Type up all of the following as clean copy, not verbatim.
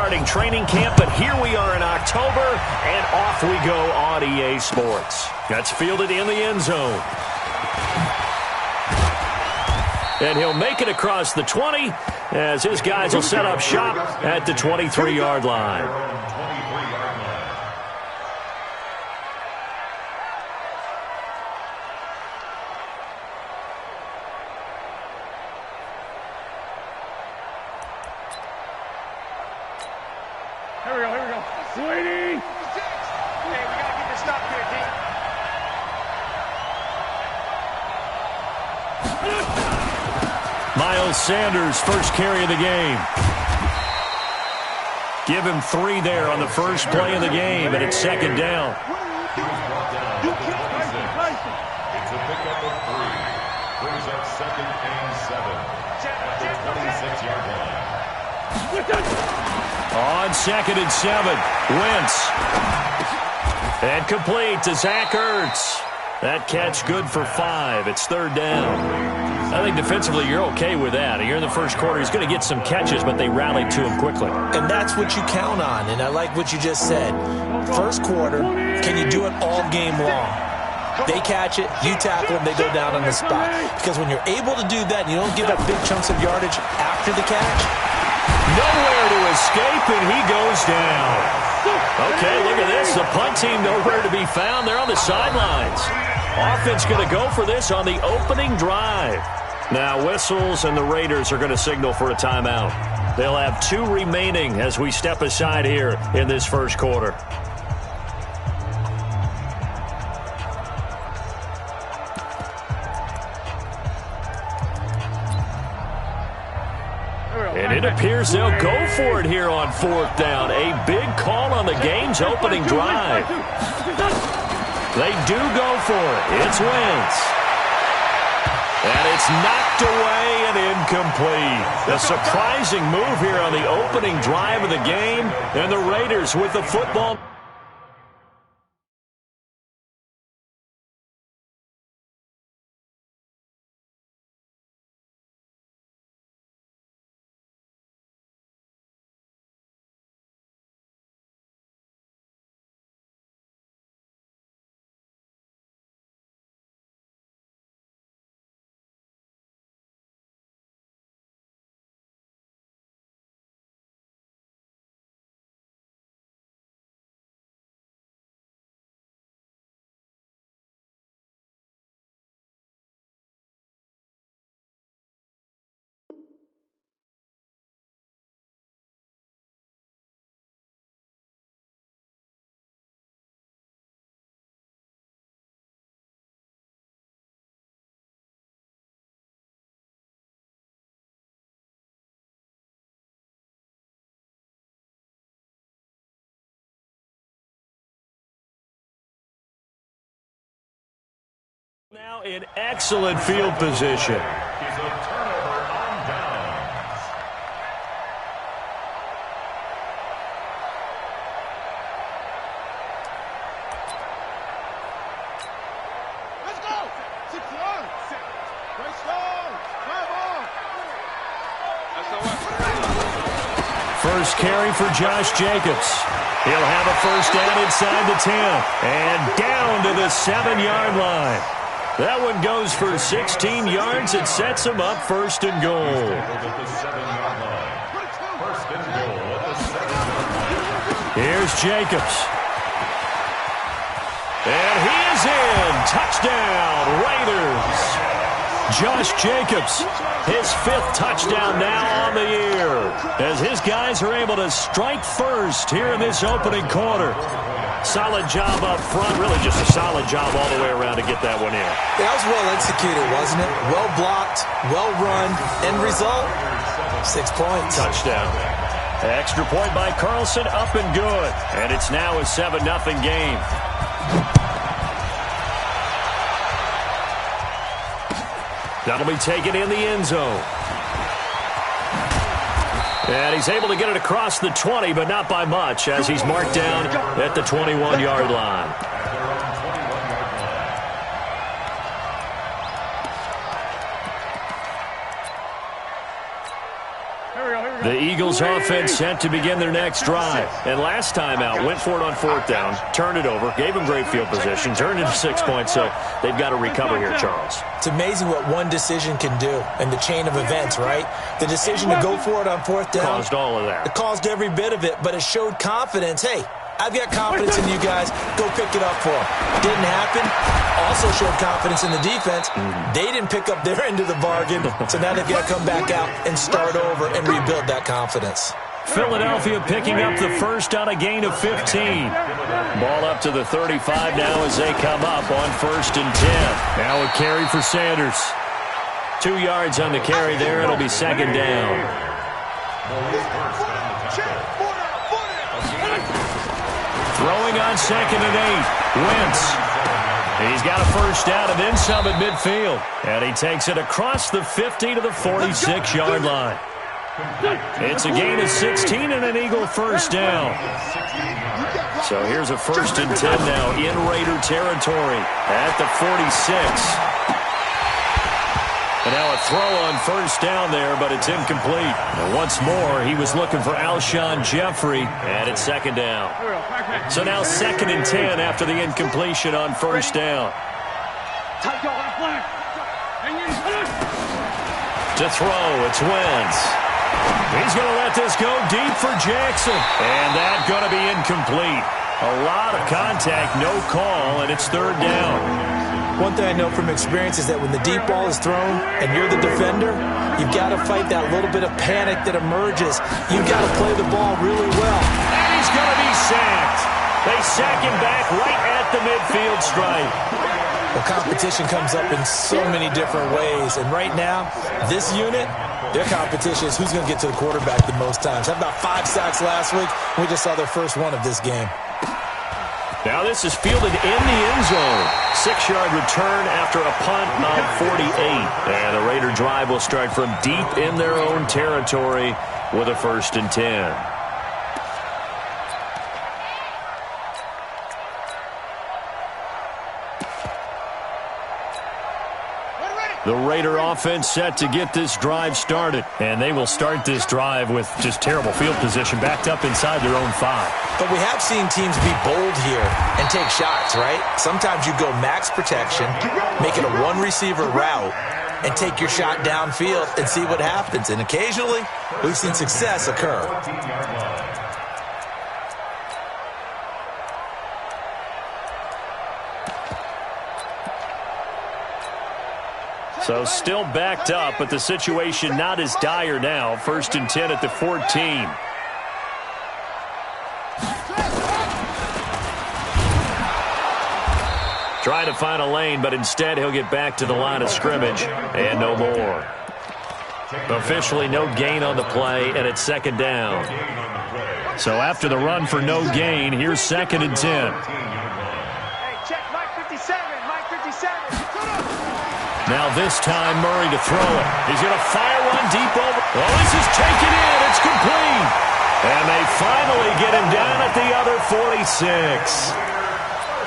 starting training camp, but here we are in October, and off we go on EA Sports. That's fielded in the end zone. And he'll make it across the 20 as his guys will set up shop at the 23-yard line. Sanders, first carry of the game. Give him 3 there on the first play of the game, and it's second down. It's a pickup of 3. Brings up second and 7 at the 26-yard line. On second and 7, Wentz. And complete to Zach Ertz. That catch good for 5. It's third down. I think defensively you're okay with that. Here in the first quarter, he's going to get some catches, but they rallied to him quickly. And that's what you count on, and I like what you just said. First quarter, can you do it all game long? They catch it, you tackle them, they go down on the spot. Because when you're able to do that and you don't give up big chunks of yardage after the catch. Nowhere to escape, and he goes down. Okay, look at this. The punt team nowhere to be found. They're on the sidelines. Offense going to go for this on the opening drive. Now whistles, and the Raiders are going to signal for a timeout. They'll have 2 remaining as we step aside here in this first quarter. And it appears they'll go for it here on 4th down. A big call on the game's opening drive. They do go for it. It's Wentz. And it's knocked away and incomplete. A surprising move here on the opening drive of the game. And the Raiders with the football. Now in excellent field position. Is a turnover on downs. Let's go! 6 yards. Right strong. Drive on. First carry for Josh Jacobs. He'll have a first down inside the 10 and down to the 7-yard line. That one goes for 16 yards. It sets him up first and goal. Here's Jacobs. And he is in. Touchdown, Raiders. Josh Jacobs, his 5th touchdown now on the year, as his guys are able to strike first here in this opening quarter. Solid job up front, really just a solid job all the way around to get that one in. That was well executed, wasn't it? Well blocked, well run. End result, 6 points. Touchdown. Extra point by Carlson, up and good. And it's now a 7-0 game. That'll be taken in the end zone. And he's able to get it across the 20, but not by much, as he's marked down at the 21-yard line. The Eagles offense set to begin their next drive. And last time out, went for it on 4th down, turned it over, gave them great field position, turned into 6 points, so they've got to recover here, Charles. It's amazing what one decision can do in the chain of events, right? The decision to go for it on 4th down caused all of that. It caused every bit of it, but it showed confidence. Hey, I've got confidence in you guys. Go pick it up for them. Didn't happen. Also showed confidence in the defense. They didn't pick up their end of the bargain, so now they've got to come back out and start over and rebuild that confidence. Philadelphia picking up the first on a gain of 15. Ball up to the 35 now as they come up on 1st and 10. Now a carry for Sanders. 2 yards on the carry there. It'll be 2nd down. Throwing on 2nd and 8. Wentz. He's got a first down and then some at midfield. And he takes it across the 50 to the 46-yard line. It's a gain of 16 and an Eagle first down. So here's a 1st and 10 now in Raider territory at the 46. And now a throw on 1st down there, but it's incomplete. And once more, he was looking for Alshon Jeffrey, and it's 2nd down. So now 2nd and 10 after the incompletion on 1st down. To throw, it's Wentz. He's going to let this go deep for Jackson. And that's going to be incomplete. A lot of contact, no call, and it's 3rd down. One thing I know from experience is that when the deep ball is thrown and you're the defender, you've got to fight that little bit of panic that emerges. You've got to play the ball really well. And he's going to be sacked. They sack him back right at the midfield stripe. Well, competition comes up in so many different ways. And right now, this unit, their competition is who's going to get to the quarterback the most times. Had about 5 sacks last week. We just saw their first one of this game. Now this is fielded in the end zone. 6-yard return after a punt of 48. And the Raider drive will start from deep in their own territory with a 1st and 10. The Raider offense set to get this drive started. And they will start this drive with just terrible field position backed up inside their own 5. But we have seen teams be bold here and take shots, right? Sometimes you go max protection, make it a one-receiver route, and take your shot downfield and see what happens. And occasionally, we've seen success occur. So still backed up, but the situation not as dire now. 1st and 10 at the 14. Trying to find a lane, but instead he'll get back to the line of scrimmage, and no more. Officially no gain on the play, and it's 2nd down. So after the run for no gain, here's 2nd and 10. Now this time, Murray to throw it. He's going to fire one deep over. Oh, this is taken in. It's complete. And they finally get him down at the other 46.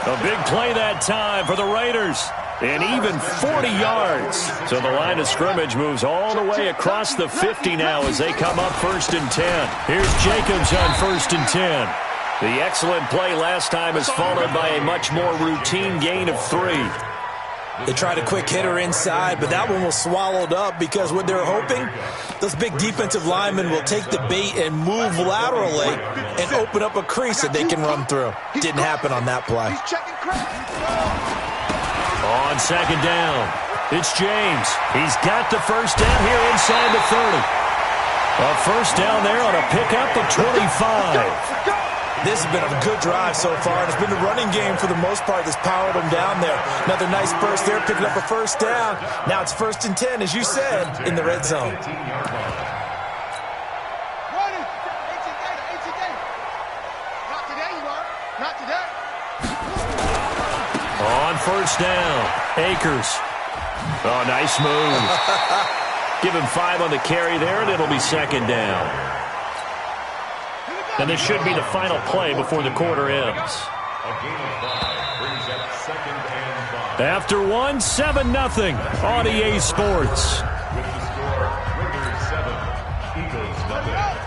A big play that time for the Raiders. And even 40 yards. So the line of scrimmage moves all the way across the 50 now as they come up 1st and 10. Here's Jacobs on 1st and 10. The excellent play last time is followed by a much more routine gain of 3. They tried a quick hitter inside, but that one was swallowed up because what they're hoping, those big defensive linemen will take the bait and move laterally and open up a crease that they can run through. Didn't happen on that play. On 2nd down, it's James. He's got the first down here inside the 30. A first down there on a pickup of 25. This has been a good drive so far. It's been the running game for the most part that's powered them down there. Another nice burst there, picking up a first down. Now it's 1st and 10, as you said, in the red zone. On 1st down, Akers. Oh, nice move. Give him 5 on the carry there, and it'll be 2nd down. And this should be the final play before the quarter ends. After one, 7-0 on EA Sports. With the score, Raiders 7, Eagles 0.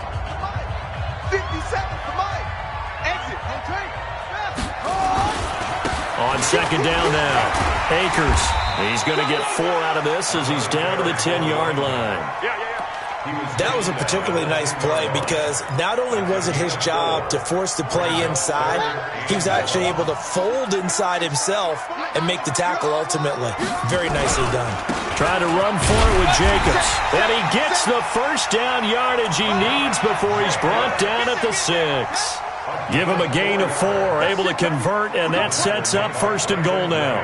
On second down now, Akers. He's going to get 4 out of this as he's down to the 10-yard line. That was a particularly nice play because not only was it his job to force the play inside, he was actually able to fold inside himself and make the tackle ultimately. Very nicely done. Trying to run for it with Jacobs. And he gets the first down yardage he needs before he's brought down at the 6. Give him a gain of 4, able to convert, and that sets up first and goal now.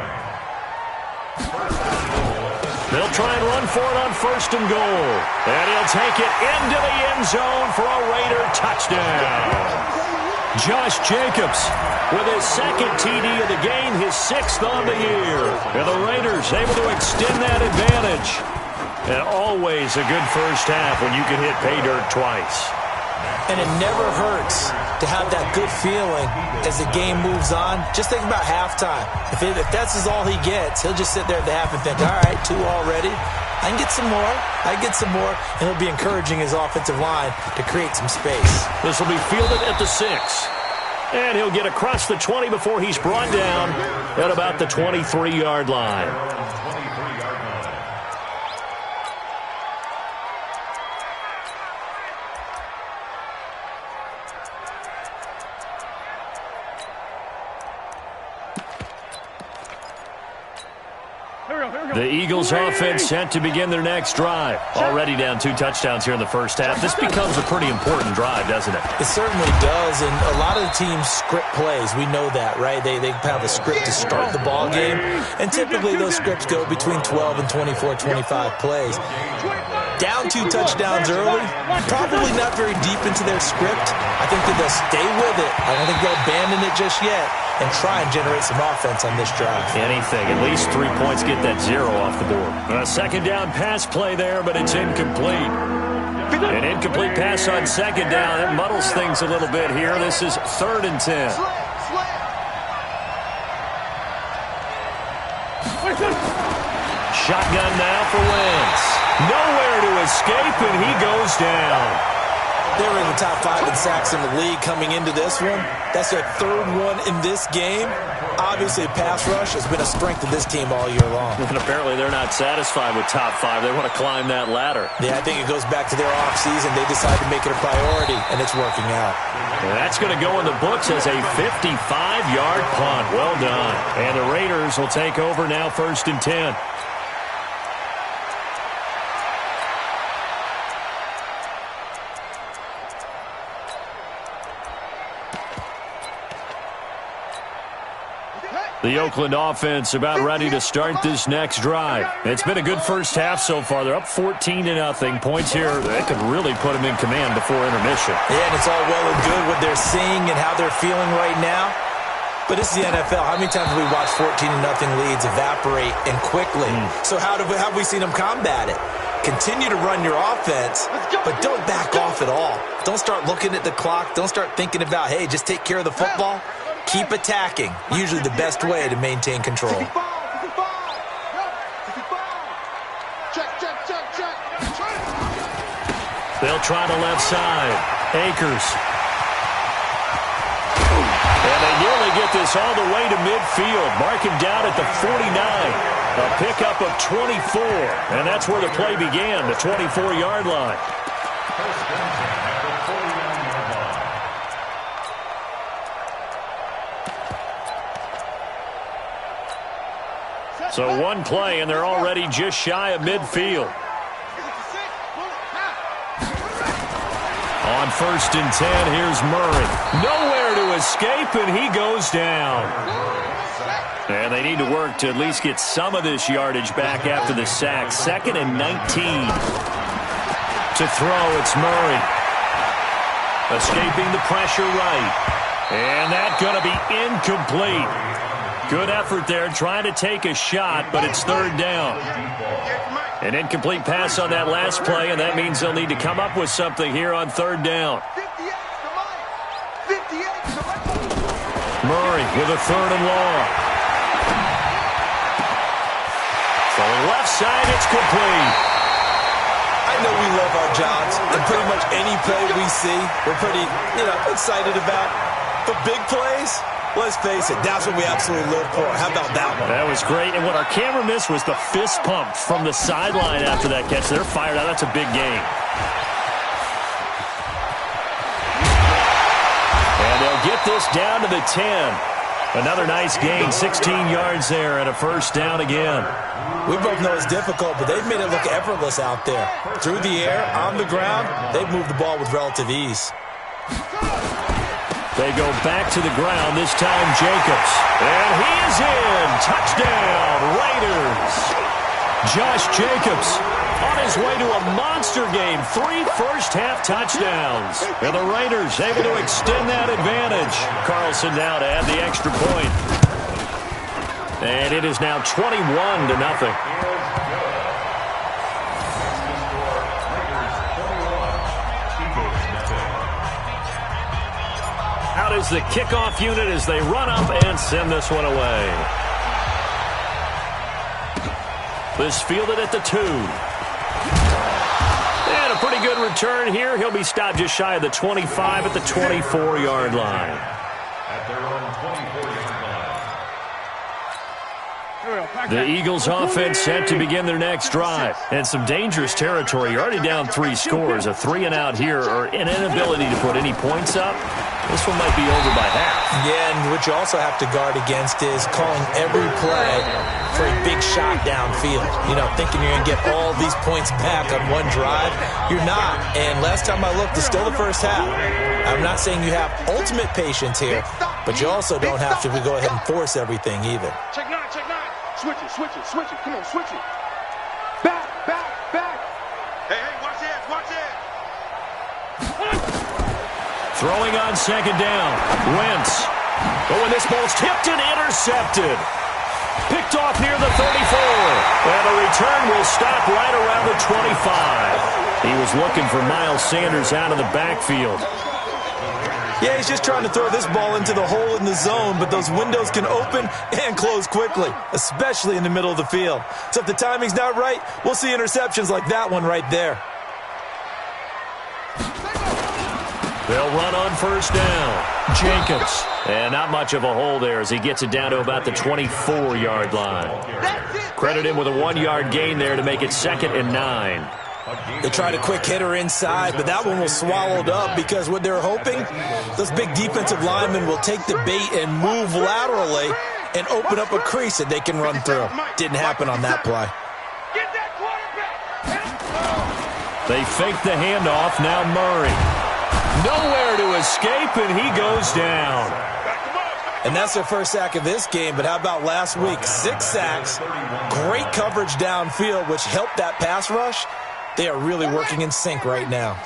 They'll try and run for it on first and goal. And he'll take it into the end zone for a Raider touchdown. Josh Jacobs with his second TD of the game, his 6th on the year. And the Raiders able to extend that advantage. And always a good first half when you can hit pay dirt twice. And it never hurts to have that good feeling as the game moves on. Just think about halftime. If that's all he gets, he'll just sit there at the half and think, all right, 2 already. I can get some more. I can get some more. And he'll be encouraging his offensive line to create some space. This will be fielded at the 6. And he'll get across the 20 before he's brought down at about the 23-yard line. The Eagles offense set to begin their next drive. Already down 2 touchdowns here in the first half. This becomes a pretty important drive, doesn't it? It certainly does, and a lot of the teams script plays. We know that, right? They have a script to start the ball game, and typically those scripts go between 12 and 24, 25 plays. Down 2 touchdowns early, probably not very deep into their script. I think that they'll stay with it. I don't think they'll abandon it just yet and try and generate some offense on this drive. Anything. At least 3 points, get that 0 off the board. A second down pass play there, but it's incomplete. An incomplete pass on second down. It muddles things a little bit here. This is 3rd and 10. Shotgun now for Wentz. Nowhere to escape, and he goes down. They were in the top 5 in sacks in the league coming into this one. That's their 3rd one in this game. Obviously, pass rush has been a strength of this team all year long. And apparently they're not satisfied with top 5. They want to climb that ladder. Yeah, I think it goes back to their offseason. They decided to make it a priority, and it's working out. And that's going to go in the books as a 55-yard punt. Well done. And the Raiders will take over now 1st and 10. The Oakland offense about ready to start this next drive. It's been a good first half so far. They're up 14-0. Points here, they could really put them in command before intermission. Yeah, and it's all well and good what they're seeing and how they're feeling right now. But this is the NFL. How many times have we watched 14-0 leads evaporate and quickly? So how have we seen them combat it? Continue to run your offense, but don't back off at all. Don't start looking at the clock. Don't start thinking about, hey, just take care of the football. Keep attacking. Usually the best way to maintain control. They'll try the left side. Akers. And they nearly get this all the way to midfield. Mark him down at the 49. A pickup of 24. And that's where the play began, the 24-yard line. So one play, and they're already just shy of midfield. On 1st and 10, here's Murray. Nowhere to escape, and he goes down. And they need to work to at least get some of this yardage back after the sack. 2nd and 19. To throw, it's Murray. Escaping the pressure right. And that's going to be incomplete. Good effort there, trying to take a shot, but it's 3rd down. An incomplete pass on that last play, and that means they'll need to come up with something here on 3rd down. Murray with a 3rd and long. From the left side, it's complete. I know we love our jobs, and pretty much any play we see, we're pretty, excited about. But big plays, Let's face it, that's what we absolutely live for. How about that one? That was great. And what our camera missed was the fist pump from the sideline after that catch. They're fired out. That's a big game. And they'll get this down to the 10. Another nice gain, 16 yards there, and a first down again. We both know it's difficult, but they've made it look effortless out there. Through the air, on the ground, they've moved the ball with relative ease. They go back to the ground, this time Jacobs. And he is in. Touchdown, Raiders. Josh Jacobs on his way to a monster game. 3 first-half touchdowns. And the Raiders able to extend that advantage. Carlson now to add the extra point. And it is now 21-0. Out is the kickoff unit as they run up and send this one away. This fielded at the 2. And a pretty good return here. He'll be stopped just shy of the 25 at the 24-yard line. At their own 24-yard line. The Eagles offense set to begin their next drive. And some dangerous territory. You're already down 3 scores. A 3-and-out here or an inability to put any points up. This one might be over by half. Yeah, and what you also have to guard against is calling every play for a big shot downfield. You know, thinking you're going to get all these points back on one drive. You're not. And last time I looked, it's still the first half. I'm not saying you have ultimate patience here, but you also don't have to go ahead and force everything either. Check 9, check 9. Switch it, switch it, switch it. Come on, switch it. Back, back, back. Hey, watch it, watch it. Throwing on second down. Wentz. Oh, and this ball's tipped and intercepted. Picked off near the 34. And the return will stop right around the 25. He was looking for Miles Sanders out of the backfield. Yeah, he's just trying to throw this ball into the hole in the zone, but those windows can open and close quickly, especially in the middle of the field. So if the timing's not right, we'll see interceptions like that one right there. They'll run on first down. Jacobs. And not much of a hole there as he gets it down to about the 24-yard line. Credit him with a 1-yard gain there to make it 2nd and 9. They tried a quick hitter inside, but that one was swallowed up because what they're hoping, those big defensive linemen will take the bait and move laterally and open up a crease that they can run through. Didn't happen on that play. They fake the handoff. Now Murray. Nowhere to escape, and he goes down. And that's their first sack of this game, but how about last week? 6 sacks, great coverage downfield, which helped that pass rush. They are really working in sync right now.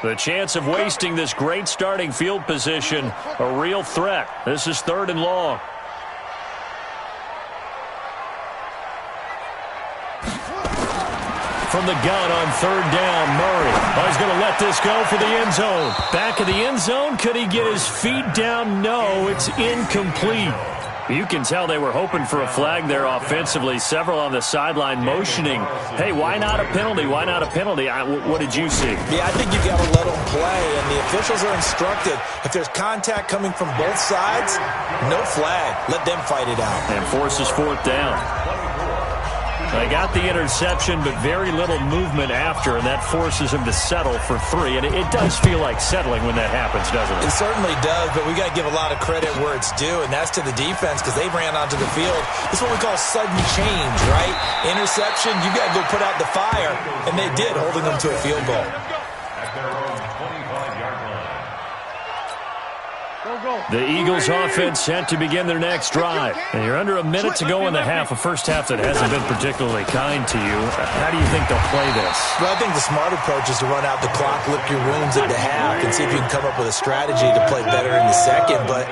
The chance of wasting this great starting field position, a real threat. This is 3rd and long. From the gun on 3rd down, Murray. Oh, he's going to let this go for the end zone. Back of the end zone. Could he get his feet down? No, it's incomplete. You can tell they were hoping for a flag there offensively. Several on the sideline motioning. Hey, why not a penalty? Why not a penalty? What did you see? Yeah, I think you've got to let them play, and the officials are instructed. If there's contact coming from both sides, no flag. Let them fight it out. And forces 4th down. They got the interception, but very little movement after, and that forces him to settle for 3. And it does feel like settling when that happens, doesn't it? It certainly does, but we got to give a lot of credit where it's due, and that's to the defense because they ran onto the field. It's what we call sudden change, right? Interception, you got to go put out the fire, and they did, holding them to a field goal. The Eagles offense set to begin their next drive. And you're under a minute to go in the half, a first half that hasn't been particularly kind to you. How do you think they'll play this? Well, I think the smart approach is to run out the clock, lick your wounds at the half, and see if you can come up with a strategy to play better in the second. But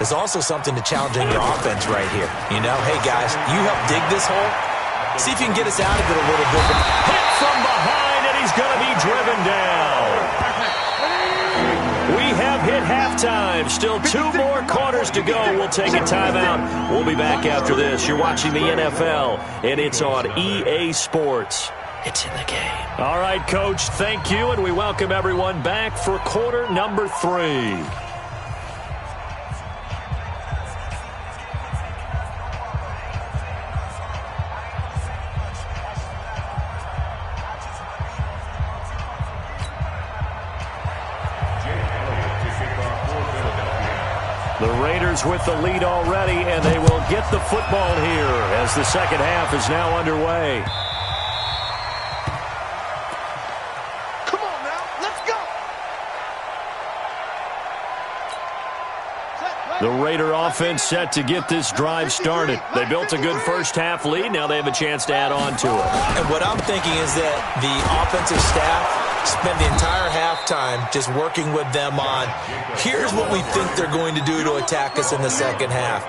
there's also something to challenging your offense right here. You know, hey, guys, you help dig this hole. See if you can get us out of it a little bit. Hit from behind, and he's going to be driven down. We have hit halftime. Still 2 more quarters to go. We'll take a timeout. We'll be back after this. You're watching the NFL, and it's on EA Sports. It's in the game. All right, Coach, thank you, and we welcome everyone back for quarter number 3. The Raiders with the lead already, and they will get the football here as the second half is now underway. Come on now, let's go. The Raider offense set to get this drive started. They built a good first-half lead. Now they have a chance to add on to it. And what I'm thinking is that the offensive staff spend the entire halftime just working with them on, here's what we think they're going to do to attack us in the second half.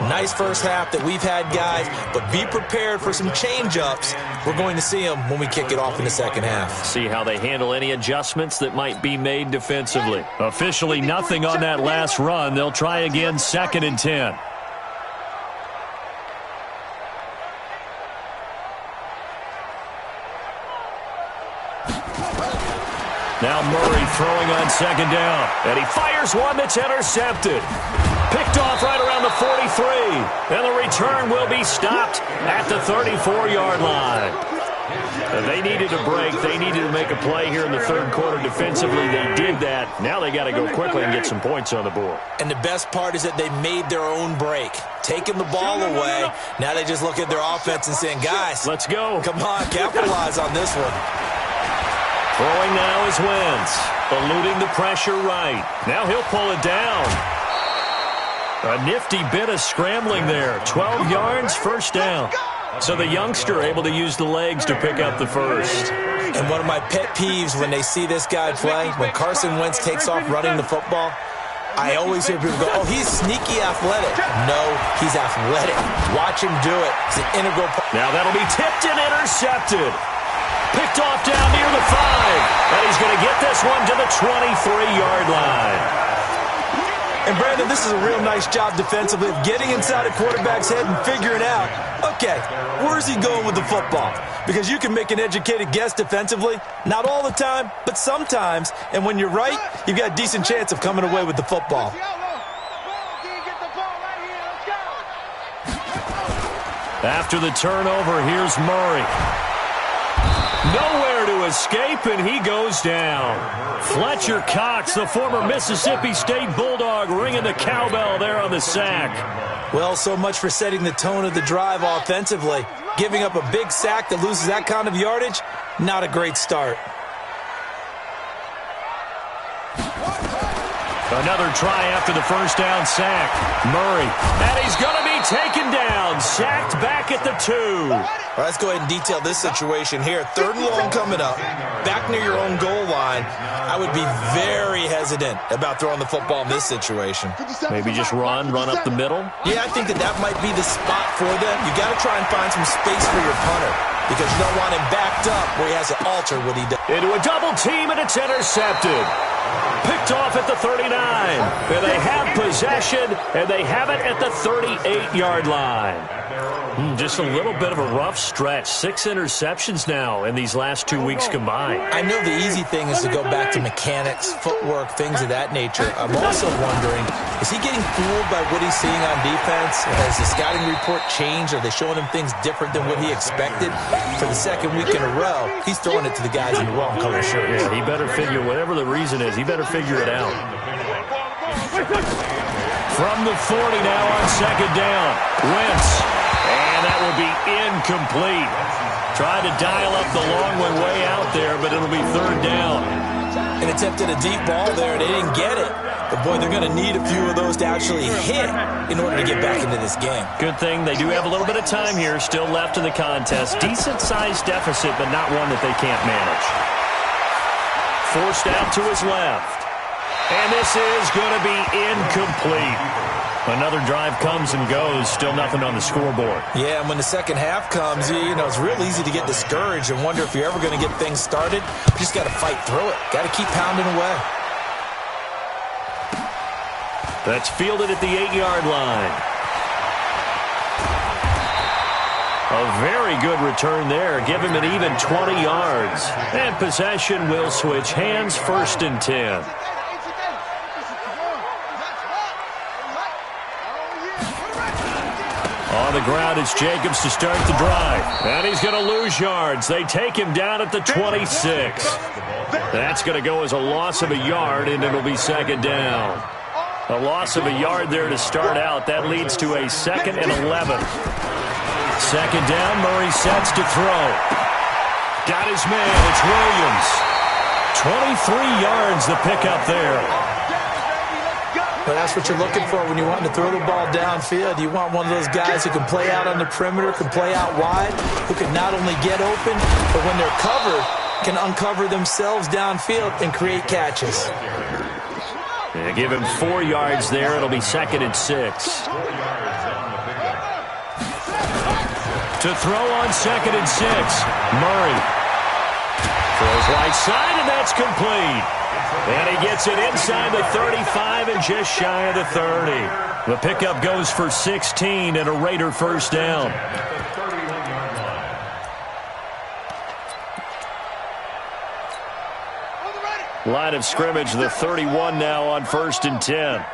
Nice first half that we've had, guys, but be prepared for some change-ups. We're going to see them when we kick it off in the second half. See how they handle any adjustments that might be made defensively. Officially nothing on that last run. They'll try again, 2nd and 10. Now Murray throwing on 2nd down. And he fires one that's intercepted. Picked off right around the 43. And the return will be stopped at the 34-yard line. They needed a break. They needed to make a play here in the third quarter defensively. They did that. Now they got to go quickly and get some points on the board. And the best part is that they made their own break. Taking the ball away. Now they just look at their offense and saying, guys, let's go. Come on, capitalize on this one. Throwing now is Wentz, eluding the pressure right. Now he'll pull it down. A nifty bit of scrambling there. 12 yards, first down. So the youngster able to use the legs to pick up the first. And one of my pet peeves when they see this guy play, when Carson Wentz takes off running the football, I always hear people go, oh, he's sneaky athletic. No, he's athletic. Watch him do it. It's an integral part. Now that'll be tipped and intercepted. Picked off down near the 5. And he's going to get this one to the 23-yard line. And, Brandon, this is a real nice job defensively of getting inside a quarterback's head and figuring out, okay, where's he going with the football? Because you can make an educated guess defensively. Not all the time, but sometimes. And when you're right, you've got a decent chance of coming away with the football. After the turnover, here's Murray. Nowhere to escape, and he goes down. Fletcher Cox, the former Mississippi State Bulldog, ringing the cowbell there on the sack. Well, so much for setting the tone of the drive offensively. Giving up a big sack that loses that kind of yardage, not a great start. Another try after the first down sack. Murray, and he's going to be taken down. Sacked back at the 2. All right, let's go ahead and detail this situation here. 3rd and long coming up. Back near your own goal line. I would be very hesitant about throwing the football in this situation. Maybe just run up the middle? Yeah, I think that might be the spot for them. You got to try and find some space for your punter because you don't want him backed up where he has to alter what he does. Into a double team, and it's intercepted. Picked off at the 39. And they have possession, and they have it at the 38-yard line. Just a little bit of a rough stretch. 6 interceptions now in these last 2 weeks combined. I know the easy thing is to go back to mechanics, footwork, things of that nature. I'm also wondering, is he getting fooled by what he's seeing on defense? Has the scouting report changed? Are they showing him things different than what he expected? For the 2nd week in a row, he's throwing it to the guys in the wrong color shirts. Yeah, he better figure, whatever the reason is, he better figure it out. From the 40 now on 2nd down. Wentz. And that will be incomplete. Tried to dial up the long one way out there, but it'll be 3rd down. And attempted a deep ball there, and they didn't get it. But, boy, they're going to need a few of those to actually hit in order to get back into this game. Good thing they do have a little bit of time here still left in the contest. Decent-sized deficit, but not one that they can't manage. Forced out to his left. And this is going to be incomplete. Another drive comes and goes. Still nothing on the scoreboard. Yeah, and when the second half comes, you know, it's real easy to get discouraged and wonder if you're ever going to get things started. You just got to fight through it. Got to keep pounding away. That's fielded at the 8-yard line. A very good return there. Give him an even 20 yards. And possession will switch hands, 1st and 10. On the ground, it's Jacobs to start the drive. And he's going to lose yards. They take him down at the 26. That's going to go as a loss of a yard, and it'll be 2nd down. A loss of a yard there to start out. That leads to a 2nd and 11. Second down, Murray sets to throw. Got his man, it's Williams. 23 yards the pickup there. But that's what you're looking for when you want to throw the ball downfield. You want one of those guys who can play out on the perimeter, can play out wide, who can not only get open, but when they're covered, can uncover themselves downfield and create catches. Yeah, give him 4 yards there. It'll be 2nd and 6. To throw on 2nd and 6. Murray throws right side, and that's complete. And he gets it inside the 35 and just shy of the 30. The pickup goes for 16 and a Raider first down. Line of scrimmage, the 31 now on 1st and 10.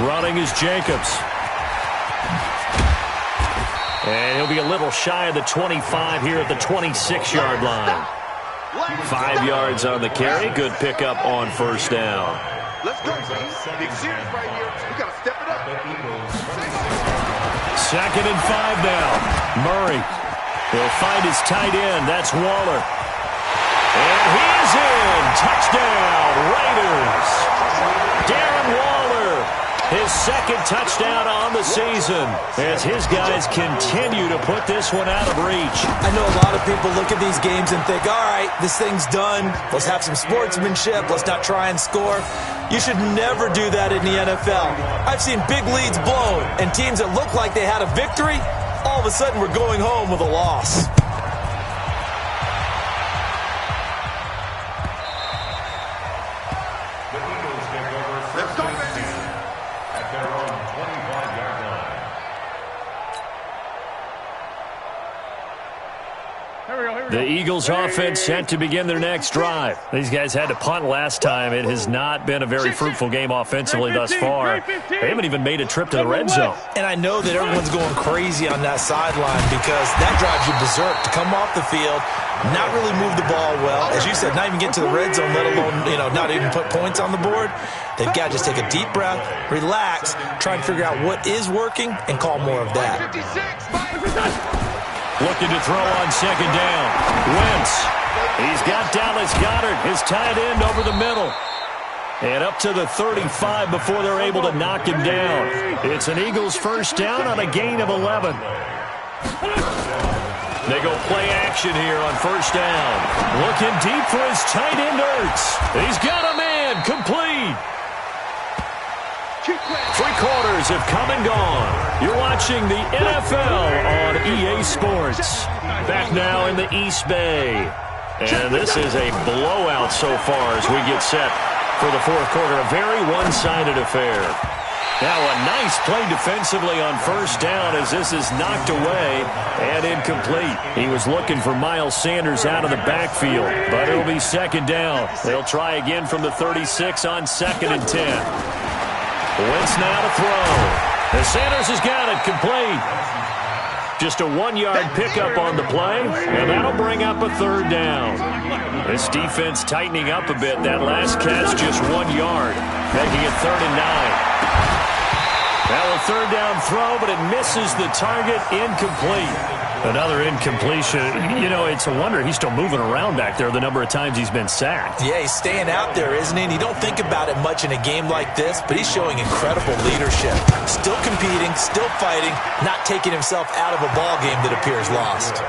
Running is Jacobs. And he'll be a little shy of the 25 here at the 26-yard line. 5 yards on the carry. Good pickup on 1st down. Let's go. Big series right here. We got to step it up. 2nd and 5 now. Murray. He'll find his tight end. That's Waller. And he is in. Touchdown, Raiders. Darren Waller, his 2nd touchdown on the season as his guys continue to put this one out of reach. I know a lot of people look at these games and think, all right, this thing's done. Let's have some sportsmanship. Let's not try and score. You should never do that in the NFL. I've seen big leads blown and teams that look like they had a victory, all of a sudden we're going home with a loss. Let's go, baby. At their own 25-yard line. The Eagles offense set to begin their next drive. These guys had to punt last time. It has not been a very fruitful game offensively thus far. They haven't even made a trip to the red zone. And I know that everyone's going crazy on that sideline because that drives you berserk to come off the field, not really move the ball well. As you said, not even get to the red zone, let alone, not even put points on the board. They've got to just take a deep breath, relax, try and figure out what is working, and call more of that. Looking to throw on 2nd down. Wentz. He's got Dallas Goedert, his tight end, over the middle. And up to the 35 before they're able to knock him down. It's an Eagles first down on a gain of 11. They go play action here on 1st down. Looking deep for his tight end, Ertz. He's got a man, complete. 3 quarters have come and gone. You're watching the NFL on EA Sports. Back now in the East Bay. And this is a blowout so far as we get set for the 4th quarter. A very one-sided affair. Now a nice play defensively on 1st down as this is knocked away and incomplete. He was looking for Miles Sanders out of the backfield, but it'll be 2nd down. They'll try again from the 36 on 2nd and 10. Wentz now to throw. And Sanders has got it, complete. Just a 1-yard pickup on the play, and that'll bring up a 3rd down. This defense tightening up a bit. That last catch just 1 yard, making it 3rd and 9. Now a 3rd down throw, but it misses the target, incomplete. Another incompletion. It's a wonder he's still moving around back there the number of times he's been sacked. Yeah, he's staying out there, isn't he? And you don't think about it much in a game like this, but he's showing incredible leadership. Still competing, still fighting, not taking himself out of a ball game that appears lost.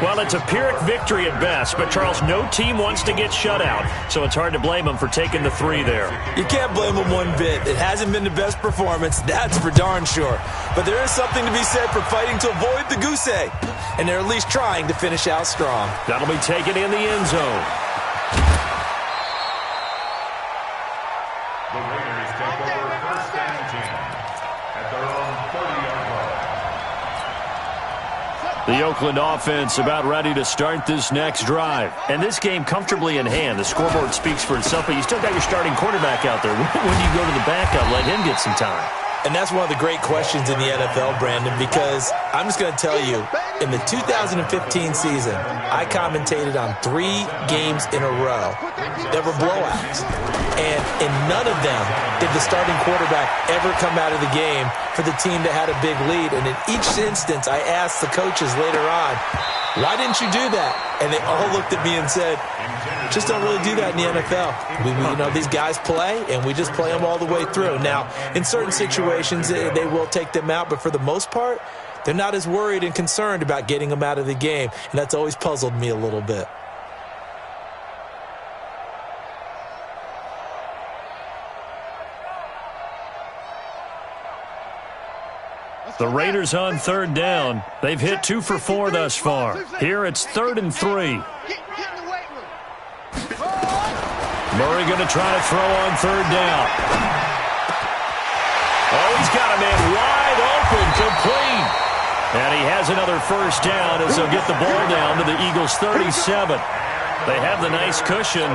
Well, it's a Pyrrhic victory at best, but, Charles, no team wants to get shut out, so it's hard to blame him for taking the 3 there. You can't blame him one bit. It hasn't been the best performance, that's for darn sure. But there is something to be said for fighting to avoid the goose egg, and they're at least trying to finish out strong. That'll be taken in the end zone. The Raiders take over 1st and 10 at their own 30-yard line. The Oakland offense about ready to start this next drive. And this game comfortably in hand. The scoreboard speaks for itself, but you still got your starting quarterback out there. When you go to the backup, let him get some time. And that's one of the great questions in the NFL, Brandon, because I'm just going to tell you, in the 2015 season, I commentated on 3 games in a row that were blowouts. And in none of them did the starting quarterback ever come out of the game for the team that had a big lead. And in each instance, I asked the coaches later on, why didn't you do that? And they all looked at me and said, just don't really do that in the NFL. These guys play, and we just play them all the way through. Now, in certain situations, they will take them out, but for the most part, they're not as worried and concerned about getting them out of the game, and that's always puzzled me a little bit. The Raiders on third down. They've hit 2 for 4 thus far. Here it's 3rd and 3. Murray going to try to throw on third down. Oh, he's got a man wide open, complete. And he has another first down as they'll get the ball down to the Eagles' 37. They have the nice cushion.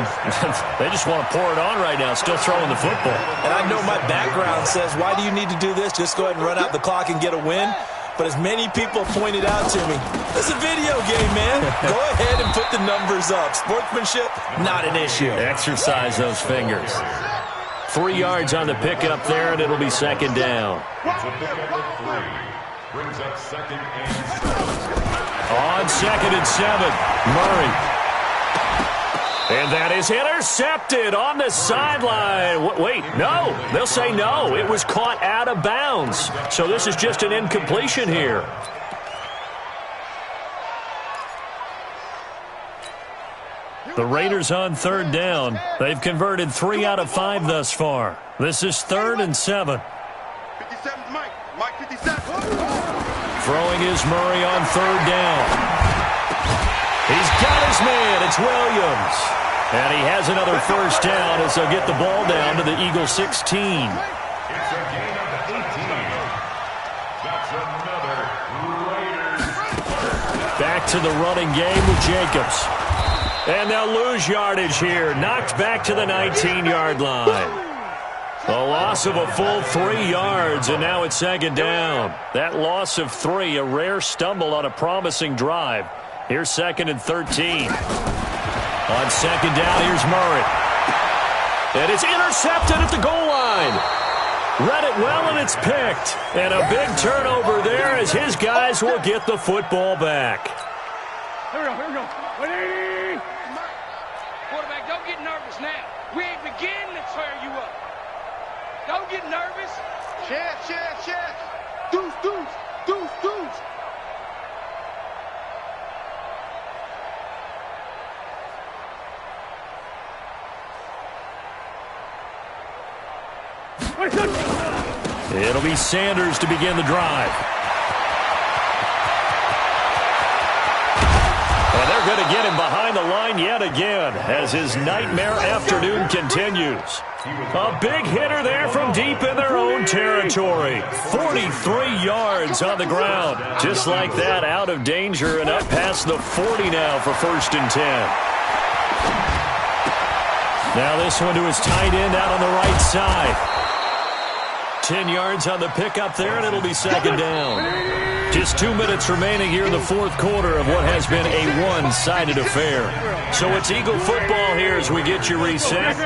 They just want to pour it on right now, still throwing the football. And I know my background says, why do you need to do this? Just go ahead and run out the clock and get a win. But as many people pointed out to me, it's a video game, man. Go ahead and put the numbers up. Sportsmanship, not an issue. Exercise those fingers. 3 yards on the pickup there, and it'll be second down. It's a pickup of 3. Brings up 2nd and 7. On 2nd and 7, Murray. And that is intercepted on the sideline. Wait, no. They'll say no. It was caught out of bounds. So this is just an incompletion here. The Raiders on third down. They've converted 3 out of 5 thus far. This is 3rd and 7. 57's Mike. Mike 57. Throwing is Murray on third down. He's got his man. It's Williams. And he has another first down as they'll get the ball down to the Eagles' 16. It's a gain of 18. That's another Raiders. Back to the running game with Jacobs. And they'll lose yardage here. Knocked back to the 19-yard line. A loss of a full 3 yards, and now it's second down. That loss of 3, a rare stumble on a promising drive. Here's 2nd and 13. On second down, here's Murray. And it's intercepted at the goal line. Read it well, and it's picked. And a big turnover there as his guys will get the football back. Here we go. 180. Quarterback, don't get nervous now. We ain't beginning to tear you up. Don't get nervous. Chest. Deuce. It'll be Sanders to begin the drive. And they're going to get him behind the line yet again as his nightmare afternoon continues. A big hitter there from deep in their own territory. 43 yards on the ground. Just like that, out of danger and up past the 40 now for 1st and 10. Now this one to his tight end out on the right side. 10 yards on the pickup there, and it'll be second down. Just 2 minutes remaining here in the 4th quarter of what has been a one-sided affair. So it's Eagle football here as we get you reset.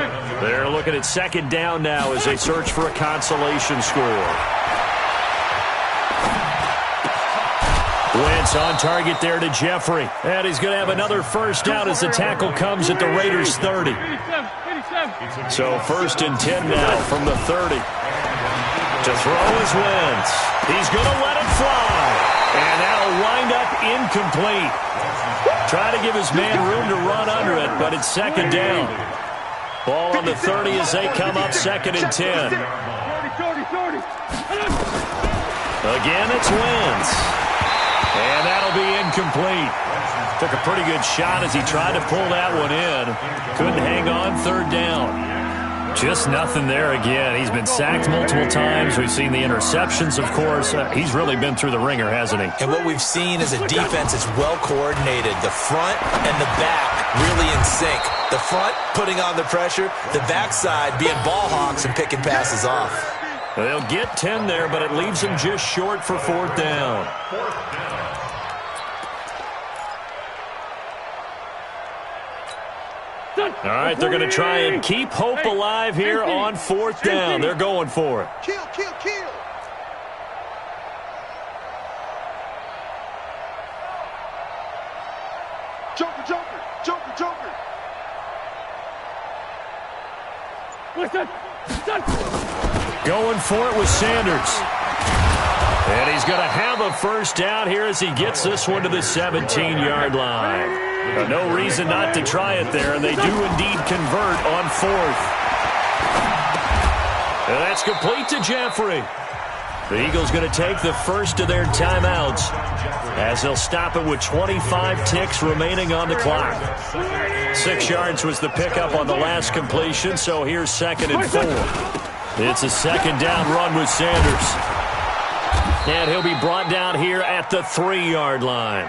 They're looking at second down now as they search for a consolation score. Wentz on target there to Jeffrey. And he's going to have another first down as the tackle comes at the Raiders' 30. So 1st and 10 now from the 30. To throw is Wentz. He's going to let it fly. And that'll wind up incomplete. Try to give his man room to run under it, but it's second down. Ball on the 30 as they come up 2nd and 10. Again, it's Wentz. And that'll be incomplete. Took a pretty good shot as he tried to pull that one in. Couldn't hang on 3rd down. Just nothing there again. He's been sacked multiple times. We've seen the interceptions, of course. He's really been through the ringer, hasn't he? And what we've seen is a defense that's well coordinated. The front and the back really in sync. The front putting on the pressure. The backside being ball hawks and picking passes off. They'll get 10 there, but it leaves them just short for 4th down. All right, they're going to try and keep hope alive here on 4th down. They're going for it. Kill, kill, kill. Joker, Joker, Joker, Joker. Going for it with Sanders. And he's going to have a first down here as he gets this one to the 17-yard line. No reason not to try it there, and they do indeed convert on 4th. And that's complete to Jeffrey. The Eagles going to take the first of their timeouts as they'll stop it with 25 ticks remaining on the clock. 6 yards was the pickup on the last completion, so here's 2nd and 4. It's a 2nd down run with Sanders. And he'll be brought down here at the 3-yard line.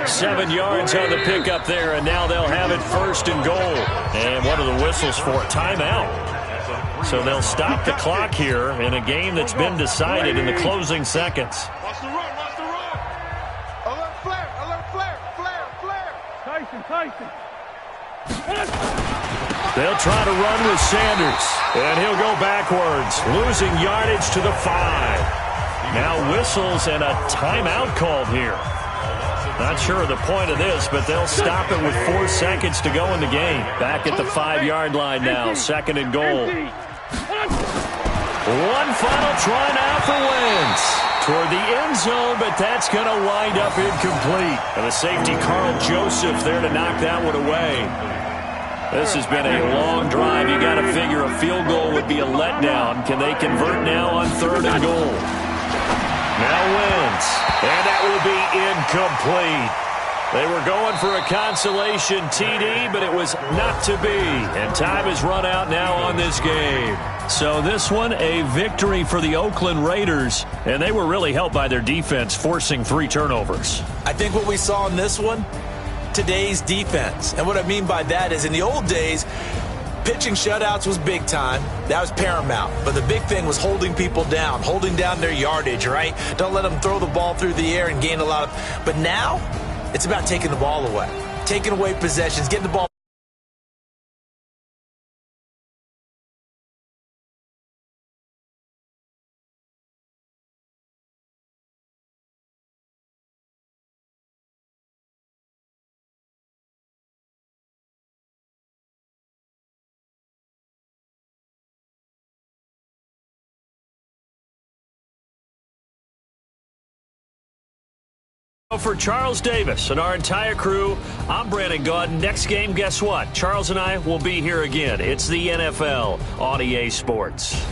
7 yards on the pickup there, and now they'll have it 1st and goal. And what are the whistles for? Timeout. So they'll stop the clock here in a game that's been decided in the closing seconds. Watch the run, watch the run. Alert flare, alert flare, flare, flare. Tyson. They'll try to run with Sanders, and he'll go backwards, losing yardage to the 5. Now whistles and a timeout called here. Not sure of the point of this, but they'll stop it with 4 seconds to go in the game. Back at the 5-yard line now, 2nd and goal. One final try now for Wentz. Toward the end zone, but that's going to wind up incomplete. And the safety, Carl Joseph, there to knock that one away. This has been a long drive. You got to figure a field goal would be a letdown. Can they convert now on 3rd and goal? Now Wentz, and that will be incomplete. They were going for a consolation TD, but it was not to be. And time has run out now on this game. So this one, a victory for the Oakland Raiders, and they were really helped by their defense, forcing 3 turnovers. I think what we saw in this one, today's defense. And what I mean by that is in the old days, pitching shutouts was big time. That was paramount. But the big thing was holding people down, holding down their yardage, right? Don't let them throw the ball through the air and gain a lot of... But now, it's about taking the ball away, taking away possessions, getting the ball. For Charles Davis and our entire crew, I'm Brandon Gaudin. Next game, guess what? Charles and I will be here again. It's the NFL on EA Sports.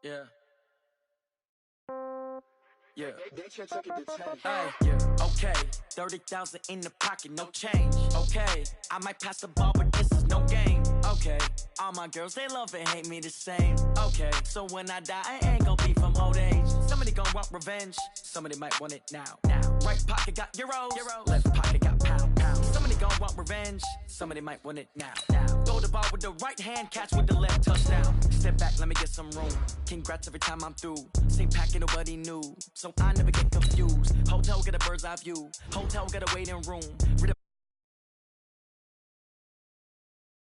Yeah. Yeah. They can't take it to 10. Hey, yeah. Okay. 30,000 in the pocket, no change. Okay. I might pass the ball, but this is no game. Okay. All my girls, they love and hate me the same. Okay. So when I die, I ain't gon' be from old age. Somebody gon' want revenge. Somebody might want it now. Right pocket got euros. Left pocket got pound. Somebody gon' want revenge. Somebody might want it now. Throw the ball with the right hand, catch with the left, touchdown. Step back, let me get some room. Congrats every time I'm through. Same packet, nobody knew. So I never get confused. Hotel get a bird's eye view. Hotel get a waiting room.